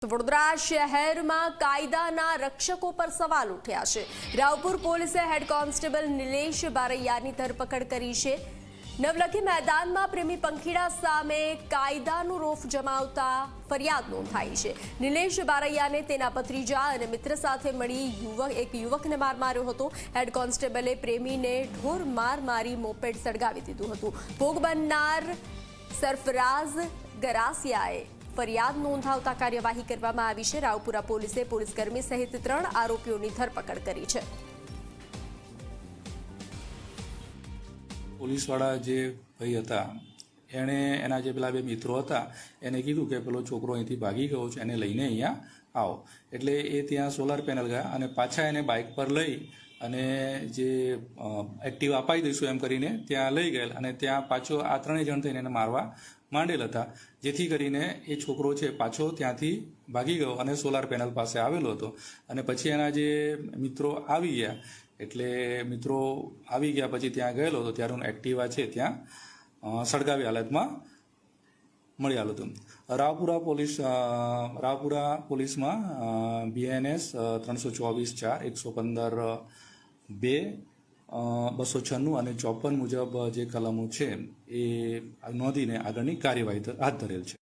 વડોદરા શહેરમાં કાયદાના રક્ષકો પર સવાલ ઉઠ્યા છે। રાવપુર પોલીસે હેડ કોન્સ્ટેબલ નિલેશ બારૈયાની ધરપકડ કરી છે। નવલખી મેદાનમાં પ્રેમી પંખીડા સામે કાયદાનું રોફ જમાવતા ફરિયાદ નોંધાઈ છે। નિલેશ બારૈયાને તેના ભત્રીજા અને મિત્ર સાથે મળી એક યુવકને માર માર્યો હતો। હેડ કોન્સ્ટેબલે પ્રેમીને ઢોર માર મારી મોપેડ સળગાવી દીધું હતું। ભોગ બનનાર સરફરાઝ ગરાસિયાએ ફરિયાદ નોંધાવતા કાર્યવાહી કરવામાં આવી છે। રાવપુરા પોલીસે પોલીસકર્મી સહિત 3 આરોપીઓની ધરપકડ કરી છે। પોલીસવાળા જે ભાઈ હતા એણે એના જે પેલા બે મિત્રો હતા એને કીધું કે પેલો છોકરો અહીંથી ભાગી ગયો છે, એને લઈને અહીંયા આવો। એટલે એ ત્યાં સોલાર પેનલ ગયા અને પાછા એને બાઇક પર લઈ અને જે એક્ટિવ અપાઈ દઈશું એમ કરીને ત્યાં લઈ ગયેલ અને ત્યાં પાછો આ 3 જણ થઈને એને મારવા માંડેલ હતા, જેથી કરીને એ છોકરો છે પાછો ત્યાંથી ભાગી ગયો અને સોલાર પેનલ પાસે આવેલો હતો। અને પછી એના જે મિત્રો આવી ગયા, એટલે મિત્રો આવી ગયા પછી ત્યાં ગયેલો હતો ત્યારે એક્ટિવા છે ત્યાં સળગાવી હાલતમાં મળી આવ્યું હતું। રાવપુરા પોલીસમાં BNS 324/4 115 296 અને 54 મુજબ જે કલમો છે એ નોંધીને આગળની કાર્યવાહી હાથ ધરેલ છે।